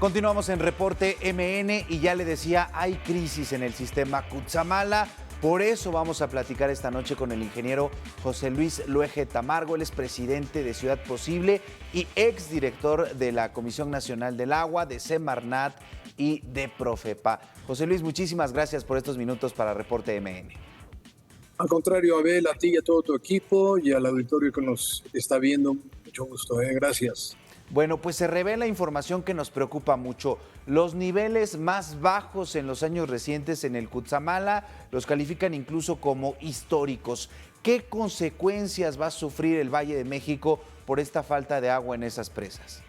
Continuamos en Reporte MN y ya le decía, hay crisis en el sistema Cutzamala. Por eso vamos a platicar esta noche con el ingeniero José Luis Luege Tamargo. Él es presidente de Ciudad Posible y exdirector de la Comisión Nacional del Agua, de Semarnat y de Profepa. José Luis, muchísimas gracias por estos minutos para Reporte MN. Al contrario, Abel, a ti y a todo tu equipo y al auditorio que nos está viendo, mucho gusto, gracias. Bueno, pues se revela información que nos preocupa mucho. Los niveles más bajos en los años recientes en el Cutzamala los califican incluso como históricos. ¿Qué consecuencias va a sufrir el Valle de México por esta falta de agua en esas presas?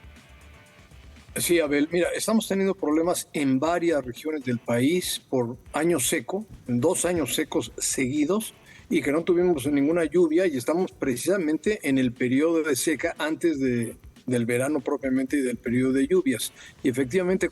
Sí, Abel, mira, estamos teniendo problemas en varias regiones del país por año seco, 2 años secos seguidos, y que no tuvimos ninguna lluvia, y estamos precisamente en el periodo de seca antes del verano propiamente y del periodo de lluvias. Y efectivamente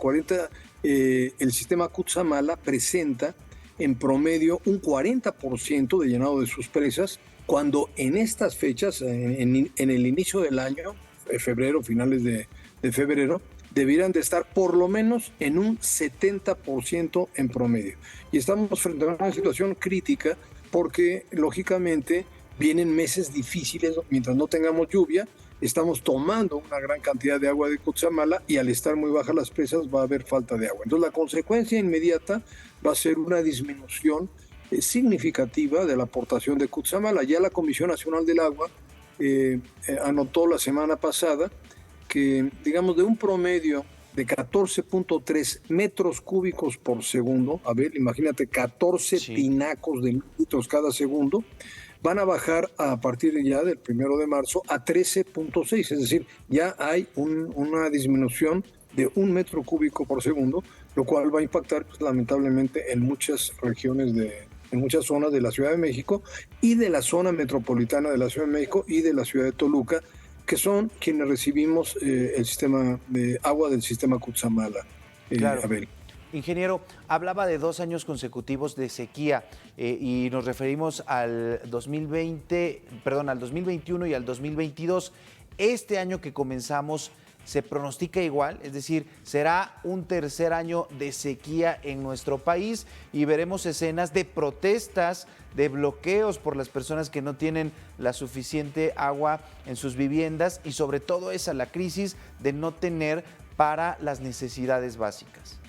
el sistema Cutzamala presenta en promedio un 40% de llenado de sus presas, cuando en estas fechas, en el inicio del año, febrero, finales de febrero, deberían de estar por lo menos en un 70% en promedio. Y estamos frente a una situación crítica porque, lógicamente, vienen meses difíciles mientras no tengamos lluvia. Estamos tomando una gran cantidad de agua de Cutzamala y al estar muy bajas las presas va a haber falta de agua. Entonces la consecuencia inmediata va a ser una disminución significativa de la aportación de Cutzamala. Ya la Comisión Nacional del Agua anotó la semana pasada que, digamos, de un promedio de 14.3 metros cúbicos por segundo, a ver, imagínate 14 tinacos de litros cada segundo, van a bajar a partir ya del 1 de marzo a 13.6, es decir, ya hay una disminución de 1 metro cúbico por segundo, lo cual va a impactar, pues, lamentablemente en muchas regiones en muchas zonas de la Ciudad de México y de la zona metropolitana de la Ciudad de México y de la ciudad de Toluca, que son quienes recibimos el sistema de agua del sistema Cutzamala. Claro. Abel. Ingeniero, hablaba de 2 años consecutivos de sequía y nos referimos al 2021 y al 2022. Este año que comenzamos, ¿se pronostica igual? Es decir, ¿será un tercer año de sequía en nuestro país y veremos escenas de protestas, de bloqueos por las personas que no tienen la suficiente agua en sus viviendas y sobre todo la crisis de no tener para las necesidades básicas?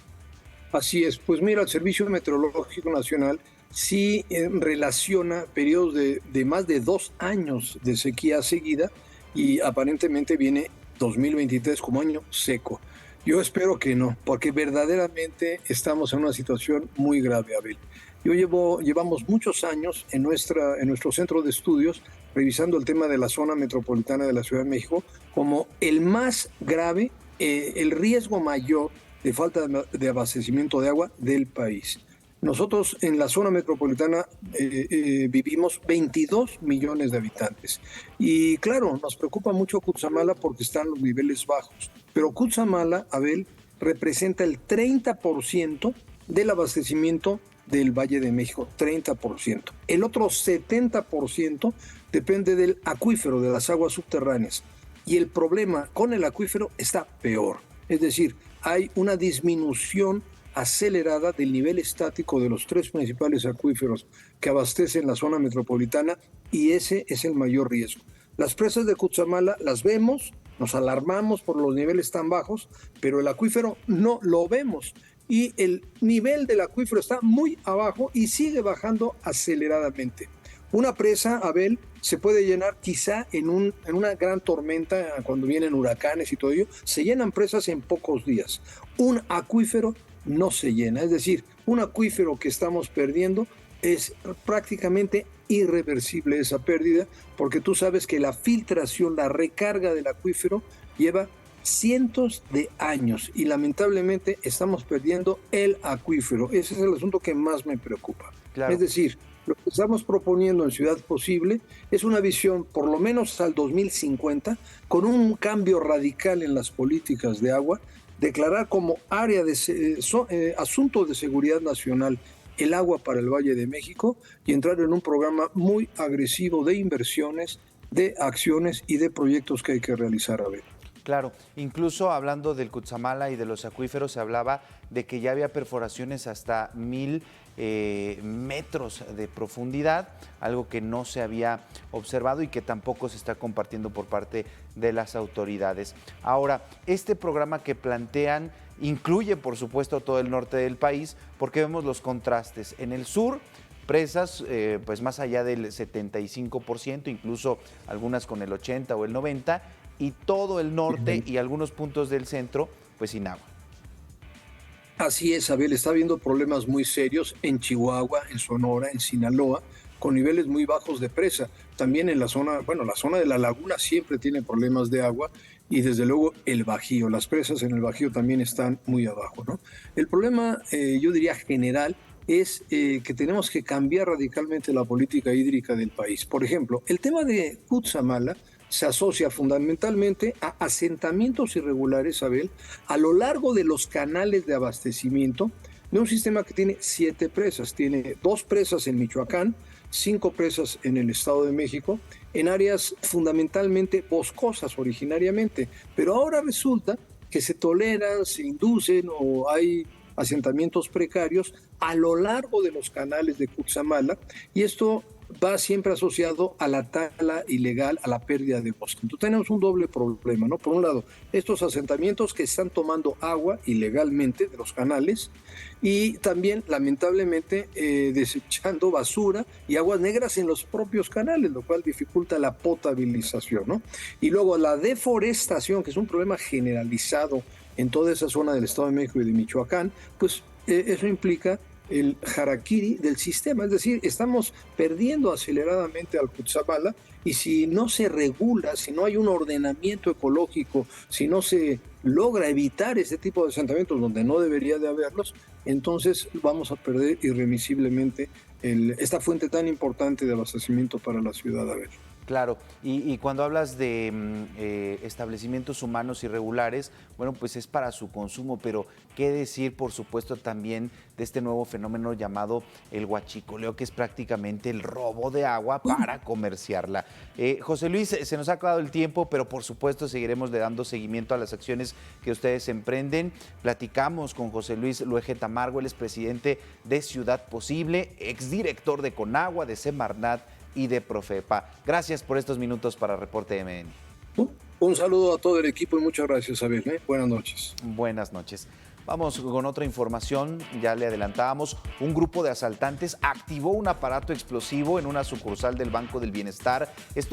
Así es, pues mira, el Servicio Meteorológico Nacional sí relaciona periodos de más de 2 años de sequía seguida y aparentemente viene 2023 como año seco. Yo espero que no, porque verdaderamente estamos en una situación muy grave, Abel. Llevamos muchos años en nuestro centro de estudios revisando el tema de la zona metropolitana de la Ciudad de México como el más grave, el riesgo mayor de falta de abastecimiento de agua del país. Nosotros en la zona metropolitana vivimos 22 millones de habitantes. Y claro, nos preocupa mucho Cutzamala porque están los niveles bajos. Pero Cutzamala, Abel, representa el 30% del abastecimiento del Valle de México, 30%. El otro 70% depende del acuífero, de las aguas subterráneas. Y el problema con el acuífero está peor. Es decir, hay una disminución acelerada del nivel estático de los 3 principales acuíferos que abastecen la zona metropolitana y ese es el mayor riesgo. Las presas de Cutzamala las vemos, nos alarmamos por los niveles tan bajos, pero el acuífero no lo vemos y el nivel del acuífero está muy abajo y sigue bajando aceleradamente. Una presa, Abel, se puede llenar quizá en una gran tormenta, cuando vienen huracanes y todo ello, se llenan presas en pocos días. Un acuífero no se llena, es decir, un acuífero que estamos perdiendo es prácticamente irreversible esa pérdida, porque tú sabes que la filtración, la recarga del acuífero lleva cientos de años y lamentablemente estamos perdiendo el acuífero. Ese es el asunto que más me preocupa. Claro. Es decir, lo que estamos proponiendo en Ciudad Posible es una visión por lo menos al 2050 con un cambio radical en las políticas de agua, declarar como área de asunto de seguridad nacional el agua para el Valle de México y entrar en un programa muy agresivo de inversiones, de acciones y de proyectos que hay que realizar, a ver. Claro, incluso hablando del Cutzamala y de los acuíferos, se hablaba de que ya había perforaciones hasta 1000 metros de profundidad, algo que no se había observado y que tampoco se está compartiendo por parte de las autoridades. Ahora, este programa que plantean incluye, por supuesto, todo el norte del país, porque vemos los contrastes. En el sur, presas pues más allá del 75%, incluso algunas con el 80 o el 90%, y todo el norte y algunos puntos del centro, pues sin agua. Así es, Abel, está habiendo problemas muy serios en Chihuahua, en Sonora, en Sinaloa, con niveles muy bajos de presa. También en la zona, bueno, la zona de la laguna siempre tiene problemas de agua y desde luego el Bajío, las presas en el Bajío también están muy abajo, ¿no? El problema, yo diría general, es que tenemos que cambiar radicalmente la política hídrica del país. Por ejemplo, el tema de Cutzamala se asocia fundamentalmente a asentamientos irregulares, Abel, a lo largo de los canales de abastecimiento de un sistema que tiene 7 presas. Tiene 2 presas en Michoacán, 5 presas en el Estado de México, en áreas fundamentalmente boscosas originariamente. Pero ahora resulta que se toleran, se inducen o hay asentamientos precarios a lo largo de los canales de Cutzamala, y esto va siempre asociado a la tala ilegal, a la pérdida de bosque. Entonces tenemos un doble problema, ¿no? Por un lado, estos asentamientos que están tomando agua ilegalmente de los canales y también, lamentablemente, desechando basura y aguas negras en los propios canales, lo cual dificulta la potabilización, ¿no? Y luego la deforestación, que es un problema generalizado en toda esa zona del Estado de México y de Michoacán, pues eso implica el harakiri del sistema, es decir, estamos perdiendo aceleradamente al Cutzamala y si no se regula, si no hay un ordenamiento ecológico, si no se logra evitar este tipo de asentamientos donde no debería de haberlos, entonces vamos a perder irremisiblemente esta fuente tan importante de abastecimiento para la ciudad. A ver. Claro, y cuando hablas de establecimientos humanos irregulares, bueno, pues es para su consumo, pero qué decir, por supuesto, también de este nuevo fenómeno llamado el huachicoleo, que es prácticamente el robo de agua para comerciarla. José Luis, se nos ha acabado el tiempo, pero por supuesto seguiremos dando seguimiento a las acciones que ustedes emprenden. Platicamos con José Luis Luege Tamargo, él es presidente de Ciudad Posible, exdirector de Conagua, de Semarnat y de Profepa. Gracias por estos minutos para Reporte MN. Un saludo a todo el equipo y muchas gracias, Abel. Buenas noches. Buenas noches. Vamos con otra información, ya le adelantábamos, un grupo de asaltantes activó un aparato explosivo en una sucursal del Banco del Bienestar. Esto